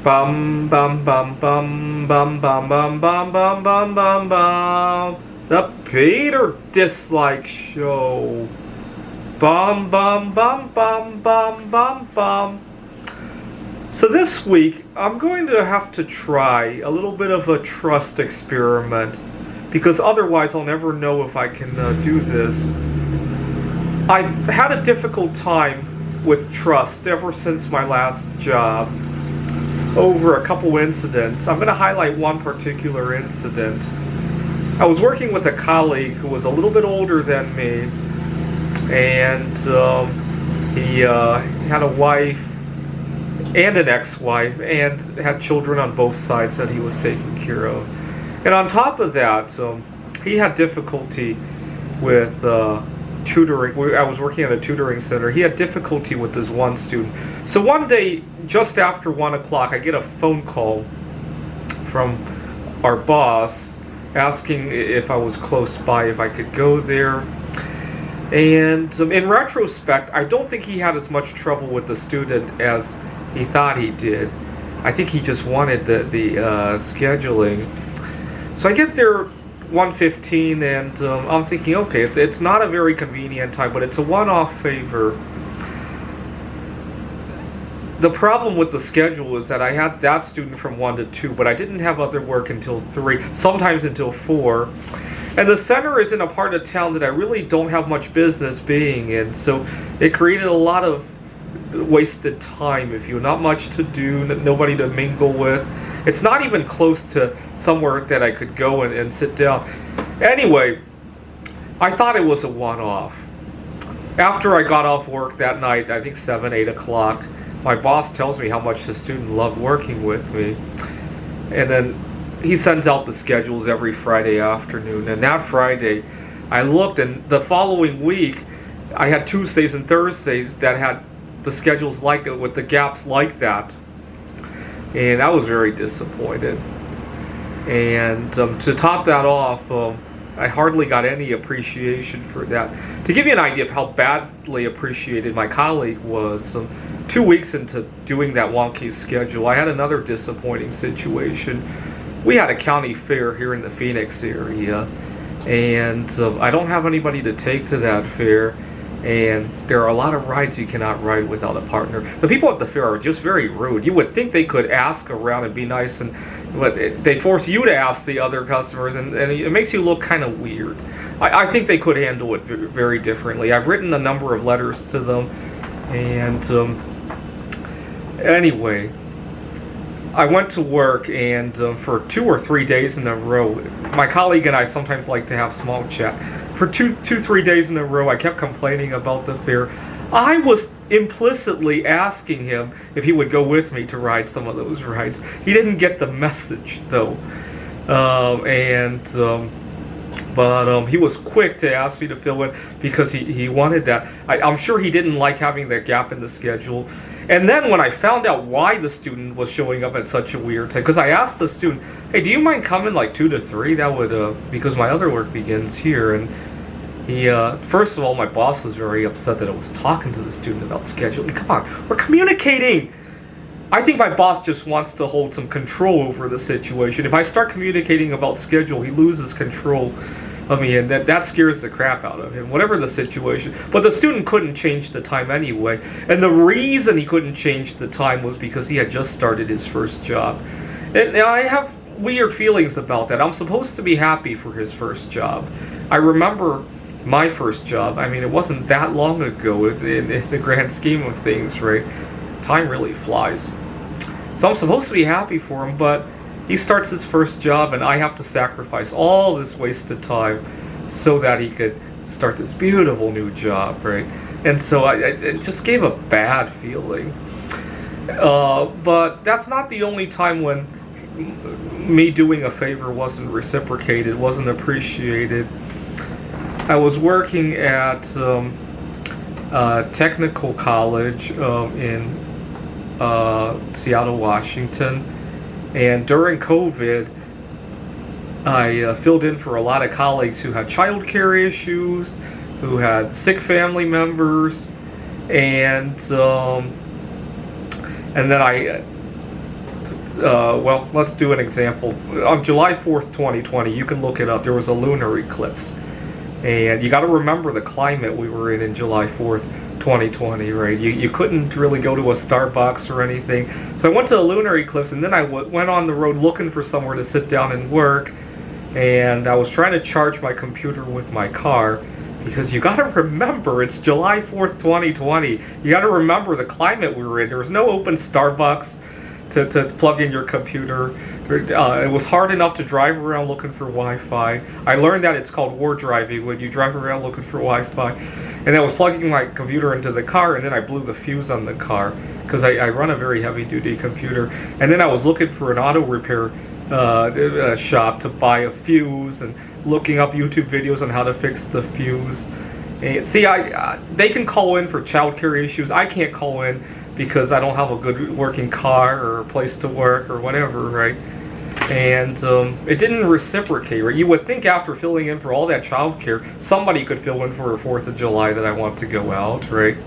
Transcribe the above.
Bum bum bum bum bum bum bum bum bum bum bum bum. The Peter Dislike Show. Bum bum bum bum bum bum bum. So this week I'm going to have to try a little bit of a trust experiment because otherwise I'll never know if I can do this. I've had a difficult time with trust ever since my last job over a couple incidents. I'm going to highlight one particular incident. I was working with a colleague who was a little bit older than me, and he had a wife and an ex-wife and had children on both sides that he was taking care of. And on top of that, he had difficulty with tutoring. I was working at a tutoring center. He had difficulty with this one student. So one day, just after 1 o'clock, I get a phone call from our boss asking if I was close by, if I could go there. And in retrospect, I don't think he had as much trouble with the student as he thought he did. I think he just wanted the scheduling. So I get there 1:15, and I'm thinking, okay, it's not a very convenient time, but it's a one-off favor. The problem with the schedule is that I had that student from 1 to 2, but I didn't have other work until 3, sometimes until 4. And the center is in a part of town that I really don't have much business being in, so it created a lot of wasted time. If you not much to do, nobody to mingle with. It's not even close to somewhere that I could go and sit down. Anyway, I thought it was a one-off. After I got off work that night, I think 7, 8 o'clock, my boss tells me how much the student loved working with me. And then he sends out the schedules every Friday afternoon. And that Friday, I looked, and the following week, I had Tuesdays and Thursdays that had the schedules like it, with the gaps like that. And I was very disappointed. And to top that off, I hardly got any appreciation for that. To give you an idea of how badly appreciated my colleague was, 2 weeks into doing that wonky schedule, I had another disappointing situation. We had a county fair here in the Phoenix area, and I don't have anybody to take to that fair. And there are a lot of rides you cannot ride without a partner. The people at the fair are just very rude. You would think they could ask around and be nice, but they force you to ask the other customers, and it makes you look kind of weird. I think they could handle it very differently. I've written a number of letters to them, and anyway, I went to work, and for 2 or 3 days in a row, my colleague and I sometimes like to have small chat. For 3 days in a row, I kept complaining about the fair. I was implicitly asking him if he would go with me to ride some of those rides. He didn't get the message, though. But he was quick to ask me to fill in because he wanted that. I'm sure he didn't like having that gap in the schedule. And then when I found out why the student was showing up at such a weird time, because I asked the student, hey, do you mind coming like 2 to 3? That would, because my other work begins here. And he, first of all, my boss was very upset that I was talking to the student about scheduling. Come on, we're communicating. I think my boss just wants to hold some control over the situation. If I start communicating about schedule, he loses control of me, and that scares the crap out of him, whatever the situation. But the student couldn't change the time anyway, and the reason he couldn't change the time was because he had just started his first job. And I have weird feelings about that. I'm supposed to be happy for his first job. I remember my first job. I mean, it wasn't that long ago in the grand scheme of things, right? Time really flies. So I'm supposed to be happy for him, but he starts his first job, and I have to sacrifice all this wasted time so that he could start this beautiful new job, right? And so it just gave a bad feeling. But that's not the only time when me doing a favor wasn't reciprocated, wasn't appreciated. I was working at technical college in Seattle, Washington, and during COVID, I filled in for a lot of colleagues who had childcare issues, who had sick family members, and then I well, let's do an example. On July 4th, 2020, you can look it up. There was a lunar eclipse. And you got to remember the climate we were in July 4th, 2020, right? You couldn't really go to a Starbucks or anything. So I went to the lunar eclipse, and then I went on the road looking for somewhere to sit down and work. And I was trying to charge my computer with my car, because you got to remember, it's July 4th, 2020. You got to remember the climate we were in. There was no open Starbucks to plug in your computer. It was hard enough to drive around looking for Wi-Fi. I learned that it's called war driving, when you drive around looking for Wi-Fi. And I was plugging my computer into the car, and then I blew the fuse on the car, because I run a very heavy-duty computer. And then I was looking for an auto repair shop to buy a fuse, and looking up YouTube videos on how to fix the fuse. And see, they can call in for childcare issues. I can't call in because I don't have a good working car or a place to work or whatever, right? And it didn't reciprocate, right? You would think after filling in for all that childcare, somebody could fill in for a 4th of July that I want to go out, right?